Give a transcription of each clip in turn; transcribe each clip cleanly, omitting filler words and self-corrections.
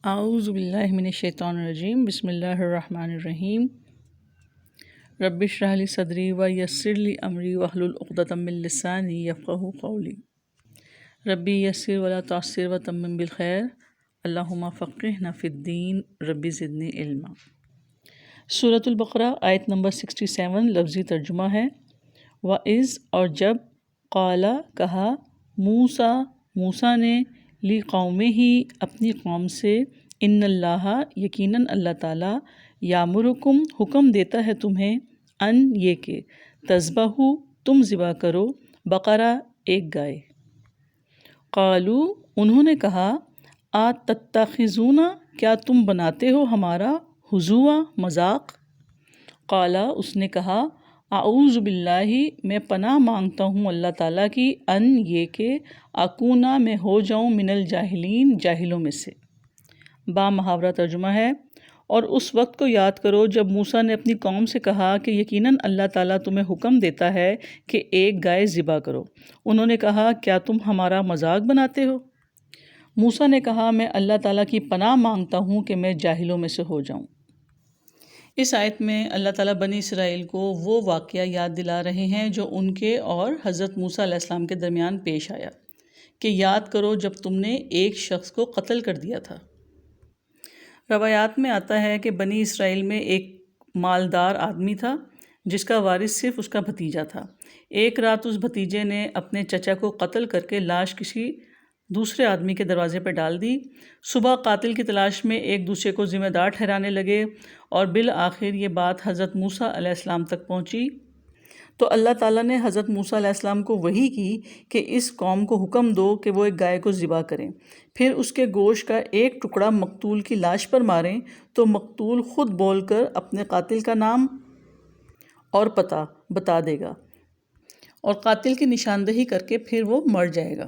اعوذ باللہ من الشیطان الرجیم بسم اللہ الرحمن الرحیم رب اشرح لی صدری ویسر لی امری واحلل عقدۃ من لسانی یفقہوا قولی ربی یسر ولا تعسر وتمم بالخیر اللہم فقہنا فی الدین ربی زدنی علما۔ سورۃ البقرہ آیت نمبر 67 لفظی ترجمہ ہے وَإِذْ اور جب قال کہا موسیٰ نے لی قومہ ہی اپنی قوم سے ان اللہ یقیناً اللہ تعالیٰ یامرکم حکم دیتا ہے تمہیں ان یہ کہ تذبحوا تم ذبح کرو بقرہ ایک گائے۔ قالو انہوں نے کہا اتتخذونا کیا تم بناتے ہو ہمارا ہزوا مذاق۔ قالا اس نے کہا اعوذ باللہ میں پناہ مانگتا ہوں اللہ تعالیٰ کی ان یہ کہ اکونا میں ہو جاؤں من الجاہلین جاہلوں میں سے۔ با محاورہ ترجمہ ہے اور اس وقت کو یاد کرو جب موسیٰ نے اپنی قوم سے کہا کہ یقیناً اللہ تعالیٰ تمہیں حکم دیتا ہے کہ ایک گائے ذبح کرو۔ انہوں نے کہا کیا تم ہمارا مذاق بناتے ہو؟ موسیٰ نے کہا میں اللہ تعالیٰ کی پناہ مانگتا ہوں کہ میں جاہلوں میں سے ہو جاؤں۔ اس آیت میں اللہ تعالیٰ بنی اسرائیل کو وہ واقعہ یاد دلا رہے ہیں جو ان کے اور حضرت موسیٰ علیہ السلام کے درمیان پیش آیا کہ یاد کرو جب تم نے ایک شخص کو قتل کر دیا تھا۔ روایات میں آتا ہے کہ بنی اسرائیل میں ایک مالدار آدمی تھا جس کا وارث صرف اس کا بھتیجا تھا۔ ایک رات اس بھتیجے نے اپنے چچا کو قتل کر کے لاش کسی دوسرے آدمی کے دروازے پہ ڈال دی۔ صبح قاتل کی تلاش میں ایک دوسرے کو ذمہ دار ٹھہرانے لگے اور بالآخر یہ بات حضرت موسیٰ علیہ السلام تک پہنچی تو اللہ تعالیٰ نے حضرت موسیٰ علیہ السلام کو وحی کی کہ اس قوم کو حکم دو کہ وہ ایک گائے کو ذبح کریں، پھر اس کے گوشت کا ایک ٹکڑا مقتول کی لاش پر ماریں تو مقتول خود بول کر اپنے قاتل کا نام اور پتہ بتا دے گا اور قاتل کی نشاندہی کر کے پھر وہ مر جائے گا۔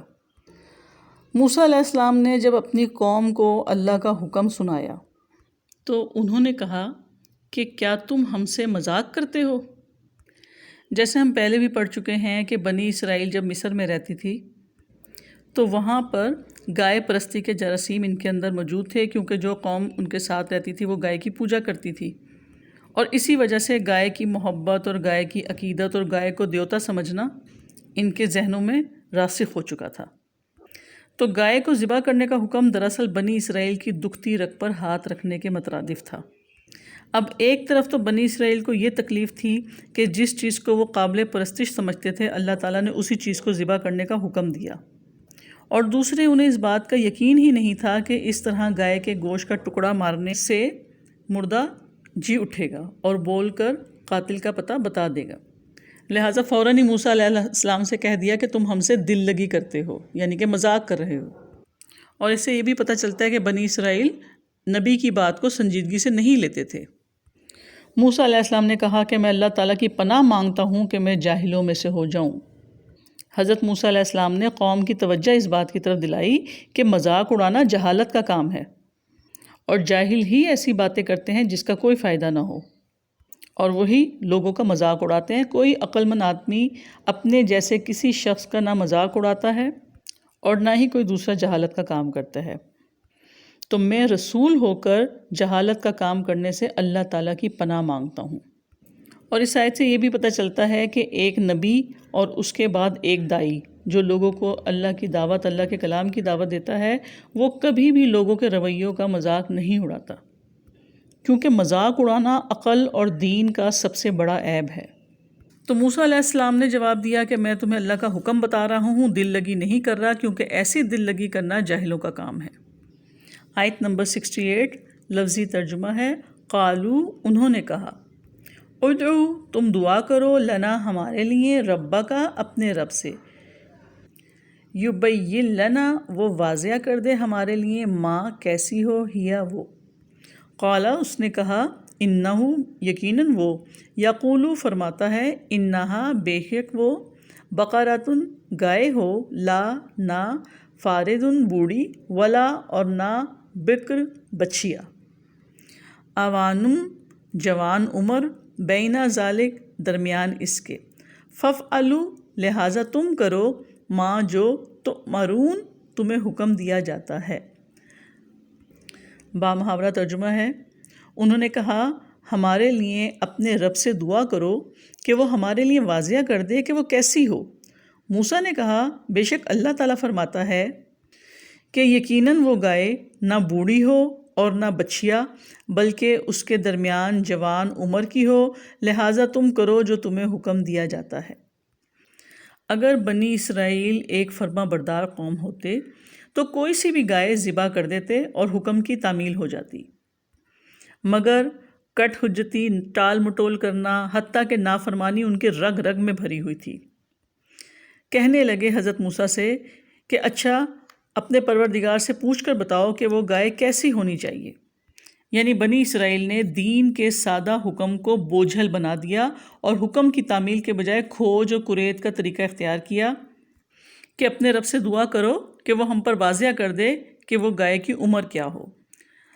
موسیٰ علیہ السلام نے جب اپنی قوم کو اللہ کا حکم سنایا تو انہوں نے کہا کہ کیا تم ہم سے مذاق کرتے ہو؟ جیسے ہم پہلے بھی پڑھ چکے ہیں کہ بنی اسرائیل جب مصر میں رہتی تھی تو وہاں پر گائے پرستی کے جراثیم ان کے اندر موجود تھے، کیونکہ جو قوم ان کے ساتھ رہتی تھی وہ گائے کی پوجا کرتی تھی، اور اسی وجہ سے گائے کی محبت اور گائے کی عقیدت اور گائے کو دیوتا سمجھنا ان کے ذہنوں میں راسخ ہو چکا تھا۔ تو گائے کو ذبح کرنے کا حکم دراصل بنی اسرائیل کی دکھتی رگ پر ہاتھ رکھنے کے مترادف تھا۔ اب ایک طرف تو بنی اسرائیل کو یہ تکلیف تھی کہ جس چیز کو وہ قابل پرستش سمجھتے تھے اللہ تعالیٰ نے اسی چیز کو ذبح کرنے کا حکم دیا، اور دوسرے انہیں اس بات کا یقین ہی نہیں تھا کہ اس طرح گائے کے گوشت کا ٹکڑا مارنے سے مردہ جی اٹھے گا اور بول کر قاتل کا پتہ بتا دے گا۔ لہٰذا فوراً ہی موسیٰ علیہ السلام سے کہہ دیا کہ تم ہم سے دل لگی کرتے ہو، یعنی کہ مذاق کر رہے ہو۔ اور اس سے یہ بھی پتہ چلتا ہے کہ بنی اسرائیل نبی کی بات کو سنجیدگی سے نہیں لیتے تھے۔ موسیٰ علیہ السلام نے کہا کہ میں اللہ تعالیٰ کی پناہ مانگتا ہوں کہ میں جاہلوں میں سے ہو جاؤں۔ حضرت موسیٰ علیہ السلام نے قوم کی توجہ اس بات کی طرف دلائی کہ مذاق اڑانا جہالت کا کام ہے اور جاہل ہی ایسی باتیں کرتے ہیں جس کا کوئی فائدہ نہ ہو، اور وہی لوگوں کا مذاق اڑاتے ہیں۔ کوئی عقل مند آدمی اپنے جیسے کسی شخص کا نہ مذاق اڑاتا ہے اور نہ ہی کوئی دوسرا جہالت کا کام کرتا ہے۔ تو میں رسول ہو کر جہالت کا کام کرنے سے اللہ تعالیٰ کی پناہ مانگتا ہوں۔ اور اس آیت سے یہ بھی پتہ چلتا ہے کہ ایک نبی اور اس کے بعد ایک داعی جو لوگوں کو اللہ کی دعوت، اللہ کے کلام کی دعوت دیتا ہے، وہ کبھی بھی لوگوں کے رویوں کا مذاق نہیں اڑاتا، کیونکہ مذاق اڑانا عقل اور دین کا سب سے بڑا عیب ہے۔ تو موسیٰ علیہ السلام نے جواب دیا کہ میں تمہیں اللہ کا حکم بتا رہا ہوں، دل لگی نہیں کر رہا، کیونکہ ایسی دل لگی کرنا جاہلوں کا کام ہے۔ آیت نمبر 68 لفظی ترجمہ ہے قالو انہوں نے کہا ادعو تم دعا کرو لنا ہمارے لیے ربک اپنے رب سے، یبین لنا وہ واضح کر دے ہمارے لیے ما کیسی ہو ہیا وہ۔ قالا اس نے کہا انہو یقیناً وہ، یقولو فرماتا ہے انہا بے شک وہ، بقراتن گائے ہو، لا نہ، فاردن بوڑھی، ولا اور نہ، بکر بچھیا، اوانم جوان عمر، بینا ذالک درمیان اس کے، ففعلوا لہٰذا تم کرو، ما جو تؤمرون تمہیں حکم دیا جاتا ہے۔ بامحاورہ ترجمہ ہے، انہوں نے کہا ہمارے لیے اپنے رب سے دعا کرو کہ وہ ہمارے لیے واضح کر دے کہ وہ کیسی ہو۔ موسیٰ نے کہا بے شک اللہ تعالیٰ فرماتا ہے کہ یقیناً وہ گائے نہ بوڑھی ہو اور نہ بچھیا، بلکہ اس کے درمیان جوان عمر کی ہو، لہٰذا تم کرو جو تمہیں حکم دیا جاتا ہے۔ اگر بنی اسرائیل ایک فرما بردار قوم ہوتے تو کوئی سی بھی گائے ذبح کر دیتے اور حکم کی تعمیل ہو جاتی، مگر کٹ حجتی، ٹال مٹول کرنا، حتیٰ کہ نافرمانی ان کے رگ رگ میں بھری ہوئی تھی۔ کہنے لگے حضرت موسیٰ سے کہ اچھا اپنے پروردگار سے پوچھ کر بتاؤ کہ وہ گائے کیسی ہونی چاہیے۔ یعنی بنی اسرائیل نے دین کے سادہ حکم کو بوجھل بنا دیا اور حکم کی تعمیل کے بجائے کھوج و کریت کا طریقہ اختیار کیا کہ اپنے رب سے دعا کرو کہ وہ ہم پر واضح کر دے کہ وہ گائے کی عمر کیا ہو۔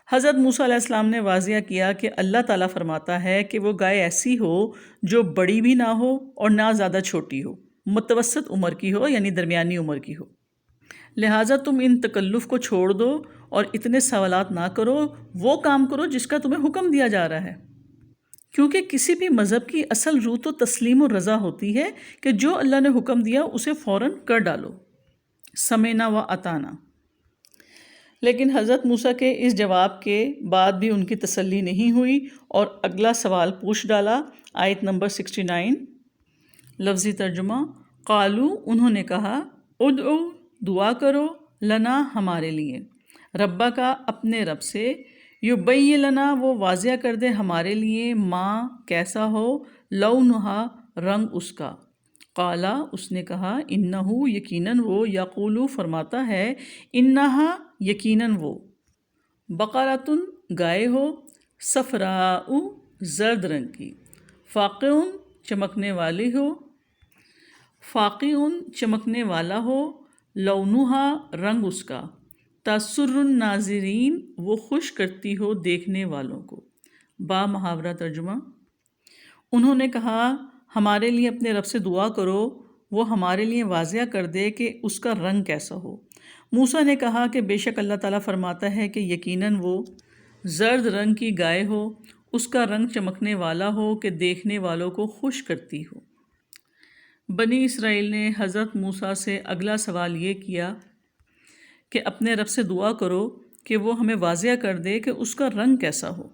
حضرت موسیٰ علیہ السلام نے واضح کیا کہ اللہ تعالیٰ فرماتا ہے کہ وہ گائے ایسی ہو جو بڑی بھی نہ ہو اور نہ زیادہ چھوٹی ہو، متوسط عمر کی ہو، یعنی درمیانی عمر کی ہو۔ لہٰذا تم ان تکلف کو چھوڑ دو اور اتنے سوالات نہ کرو، وہ کام کرو جس کا تمہیں حکم دیا جا رہا ہے، کیونکہ کسی بھی مذہب کی اصل روح تو تسلیم و رضا ہوتی ہے کہ جو اللہ نے حکم دیا اسے فوراً کر ڈالو، سمعنا و اطعنا۔ لیکن حضرت موسیٰ کے اس جواب کے بعد بھی ان کی تسلی نہیں ہوئی اور اگلا سوال پوچھ ڈالا۔ آیت نمبر 69 لفظی ترجمہ، قالو انہوں نے کہا، ادعو دعا کرو، لنا ہمارے لیے، ربا کا اپنے رب سے، یبین لنا وہ واضح کر دے ہمارے لیے، ماں کیسا ہو، لونہا رنگ اس کا۔ قالا اس نے کہا، انہو یقیناً وہ، یقولو فرماتا ہے، انہا یقیناً وہ، بقرۃ گائے ہو، صفراء زرد رنگ کی، فاقع چمکنے والی ہو، فاقع چمکنے والا ہو، لونہا رنگ اس کا، تسر الناظرین وہ خوش کرتی ہو دیکھنے والوں کو۔ با محاورہ ترجمہ، انہوں نے کہا ہمارے لیے اپنے رب سے دعا کرو وہ ہمارے لیے واضح کر دے کہ اس کا رنگ کیسا ہو۔ موسیٰ نے کہا کہ بے شک اللہ تعالیٰ فرماتا ہے کہ یقیناً وہ زرد رنگ کی گائے ہو، اس کا رنگ چمکنے والا ہو کہ دیکھنے والوں کو خوش کرتی ہو۔ بنی اسرائیل نے حضرت موسیٰ سے اگلا سوال یہ کیا کہ اپنے رب سے دعا کرو کہ وہ ہمیں واضح کر دے کہ اس کا رنگ کیسا ہو۔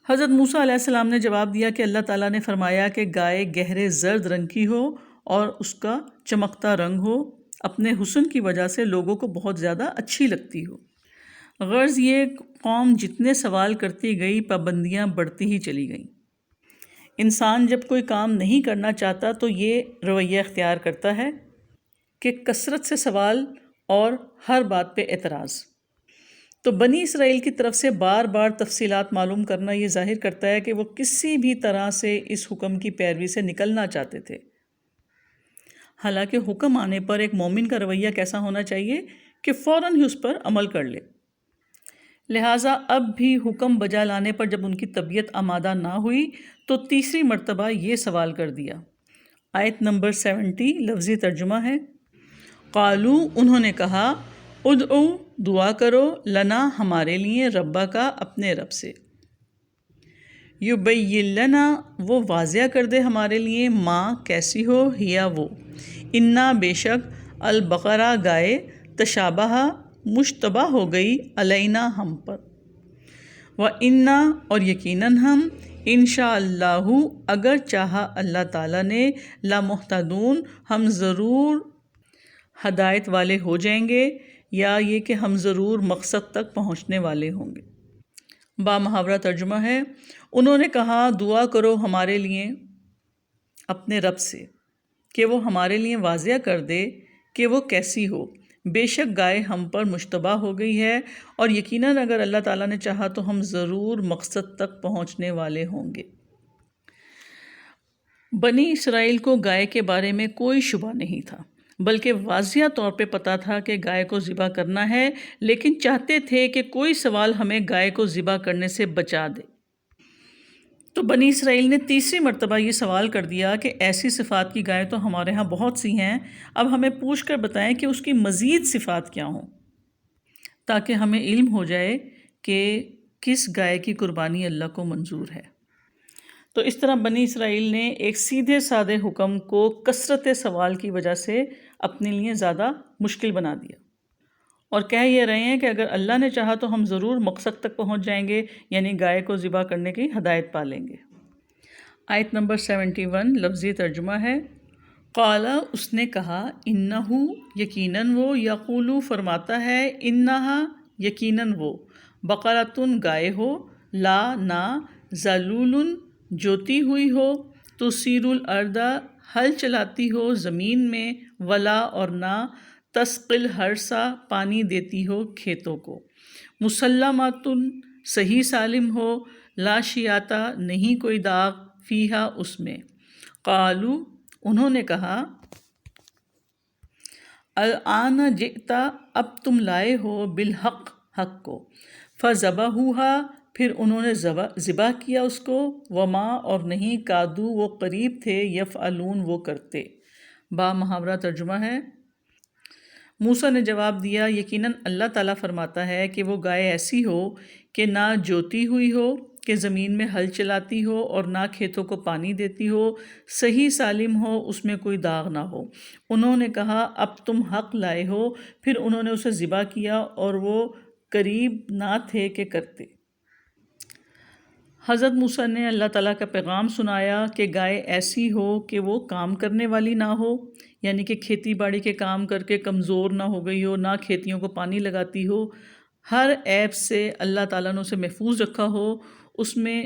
حضرت موسیٰ علیہ السلام نے جواب دیا کہ اللہ تعالیٰ نے فرمایا کہ گائے گہرے زرد رنگ کی ہو اور اس کا چمکتا رنگ ہو، اپنے حسن کی وجہ سے لوگوں کو بہت زیادہ اچھی لگتی ہو۔ غرض یہ قوم جتنے سوال کرتی گئی پابندیاں بڑھتی ہی چلی گئیں۔ انسان جب کوئی کام نہیں کرنا چاہتا تو یہ رویہ اختیار کرتا ہے کہ کثرت سے سوال اور ہر بات پہ اعتراض۔ تو بنی اسرائیل کی طرف سے بار بار تفصیلات معلوم کرنا یہ ظاہر کرتا ہے کہ وہ کسی بھی طرح سے اس حکم کی پیروی سے نکلنا چاہتے تھے۔ حالانکہ حکم آنے پر ایک مومن کا رویہ کیسا ہونا چاہیے کہ فوراً ہی اس پر عمل کر لے۔ لہٰذا اب بھی حکم بجا لانے پر جب ان کی طبیعت آمادہ نہ ہوئی تو تیسری مرتبہ یہ سوال کر دیا۔ آیت نمبر 70 لفظی ترجمہ ہے، قالو انہوں نے کہا، ادعو دعا کرو، لنا ہمارے لیے، ربا کا اپنے رب سے، یبین لنا وہ واضح کر دے ہمارے لیے، ماں کیسی ہو، ہیا وہ، انا بے شک، البقرہ گائے، تشابہ مشتبہ ہو گئی، علینا ہم پر، وَإِنَّا اور یقیناً ہم، انشاءاللہ اگر چاہا اللہ تعالیٰ نے، لَمُہْتَدُونَ ہم ضرور ہدایت والے ہو جائیں گے، یا یہ کہ ہم ضرور مقصد تک پہنچنے والے ہوں گے۔ با محاورہ ترجمہ ہے، انہوں نے کہا دعا کرو ہمارے لیے اپنے رب سے کہ وہ ہمارے لیے واضح کر دے کہ وہ کیسی ہو، بے شک گائے ہم پر مشتبہ ہو گئی ہے، اور یقیناً اگر اللہ تعالیٰ نے چاہا تو ہم ضرور مقصد تک پہنچنے والے ہوں گے۔ بنی اسرائیل کو گائے کے بارے میں کوئی شبہ نہیں تھا، بلکہ واضح طور پہ پتہ تھا کہ گائے کو ذبح کرنا ہے، لیکن چاہتے تھے کہ کوئی سوال ہمیں گائے کو ذبح کرنے سے بچا دے۔ تو بنی اسرائیل نے تیسری مرتبہ یہ سوال کر دیا کہ ایسی صفات کی گائے تو ہمارے ہاں بہت سی ہیں، اب ہمیں پوچھ کر بتائیں کہ اس کی مزید صفات کیا ہوں، تاکہ ہمیں علم ہو جائے کہ کس گائے کی قربانی اللہ کو منظور ہے۔ تو اس طرح بنی اسرائیل نے ایک سیدھے سادے حکم کو کثرت سوال کی وجہ سے اپنے لیے زیادہ مشکل بنا دیا، اور کہہ یہ رہے ہیں کہ اگر اللہ نے چاہا تو ہم ضرور مقصد تک پہنچ جائیں گے، یعنی گائے کو ذبح کرنے کی ہدایت پا لیں گے۔ آیت نمبر 71 لفظی ترجمہ ہے، قالا اس نے کہا، انہو یقیناً وہ، یقولو فرماتا ہے، انہا یقیناً وہ، بقرۃ گائے ہو، لا نہ، ذلول جوتی ہوئی ہو، تثیر الارض ہل چلاتی ہو زمین میں، ولا اور نہ، تسقی الحرث پانی دیتی ہو کھیتوں کو، مسلمۃ صحیح سالم ہو، لا شیاۃ نہیں کوئی داغ، فیہا اس میں، قالو انہوں نے کہا، الآن جئتا اب تم لائے ہو، بالحق حق کو، فذبحوها پھر انہوں نے ذبح کیا اس کو، وما اور نہیں، کادو وہ قریب تھے، یفعلون وہ کرتے۔ با محاورہ ترجمہ ہے، موسیٰ نے جواب دیا، یقیناً اللہ تعالیٰ فرماتا ہے کہ وہ گائے ایسی ہو کہ نہ جوتی ہوئی ہو کہ زمین میں ہل چلاتی ہو، اور نہ کھیتوں کو پانی دیتی ہو، صحیح سالم ہو، اس میں کوئی داغ نہ ہو۔ انہوں نے کہا، اب تم حق لائے ہو، پھر انہوں نے اسے ذبح کیا، اور وہ قریب نہ تھے کہ کرتے۔ حضرت موسیٰ نے اللہ تعالیٰ کا پیغام سنایا کہ گائے ایسی ہو کہ وہ کام کرنے والی نہ ہو، یعنی کہ کھیتی باڑی کے کام کر کے کمزور نہ ہو گئی ہو، نہ کھیتیوں کو پانی لگاتی ہو، ہر عیب سے اللہ تعالیٰ نے اسے محفوظ رکھا ہو، اس میں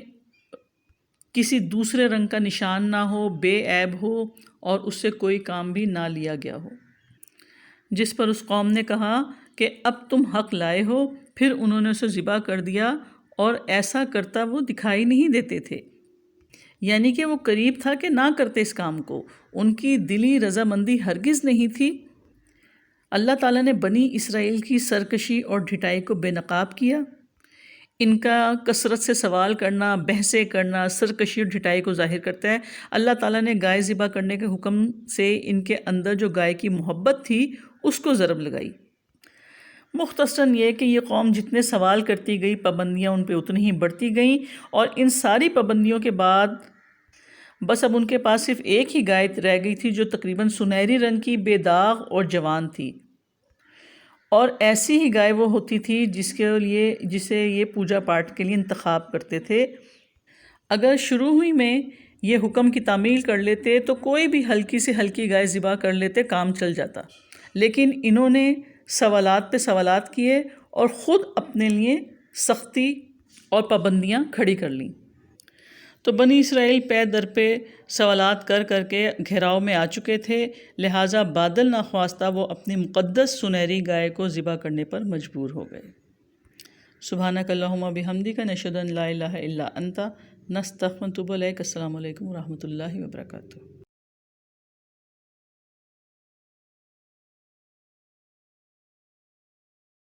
کسی دوسرے رنگ کا نشان نہ ہو، بے عیب ہو، اور اس سے کوئی کام بھی نہ لیا گیا ہو۔ جس پر اس قوم نے کہا کہ اب تم حق لائے ہو، پھر انہوں نے اسے ذبح کر دیا، اور ایسا کرتا وہ دکھائی نہیں دیتے تھے، یعنی کہ وہ قریب تھا کہ نہ کرتے اس کام کو، ان کی دلی رضامندی ہرگز نہیں تھی۔ اللہ تعالیٰ نے بنی اسرائیل کی سرکشی اور ڈھٹائی کو بے نقاب کیا۔ ان کا کثرت سے سوال کرنا، بحثیں کرنا، سرکشی اور ڈھٹائی کو ظاہر کرتا ہے۔ اللہ تعالیٰ نے گائے ذبح کرنے کے حکم سے ان کے اندر جو گائے کی محبت تھی اس کو ضرب لگائی۔ مختصراً یہ کہ یہ قوم جتنے سوال کرتی گئی، پابندیاں ان پہ اتنی ہی بڑھتی گئیں، اور ان ساری پابندیوں کے بعد بس اب ان کے پاس صرف ایک ہی گائے رہ گئی تھی جو تقریباً سنہری رنگ کی، بے داغ اور جوان تھی، اور ایسی ہی گائے وہ ہوتی تھی جسے یہ پوجا پاٹ کے لیے انتخاب کرتے تھے۔ اگر شروع ہوئی میں یہ حکم کی تعمیل کر لیتے تو کوئی بھی ہلکی سے ہلکی گائے ذبح کر لیتے، کام چل جاتا، لیکن انہوں نے سوالات پہ سوالات کیے اور خود اپنے لیے سختی اور پابندیاں کھڑی کر لیں۔ تو بنی اسرائیل پے در پہ سوالات کر کر کے گھیراؤ میں آ چکے تھے، لہٰذا بادل ناخواستہ وہ اپنی مقدس سنہری گائے کو ذبح کرنے پر مجبور ہو گئے۔ سبحانک اللہم بحمدک، نشہد ان لا الہ الا انت، نستغفرک ونتوب الیک۔ السلام علیکم ورحمۃ اللہ وبرکاتہ۔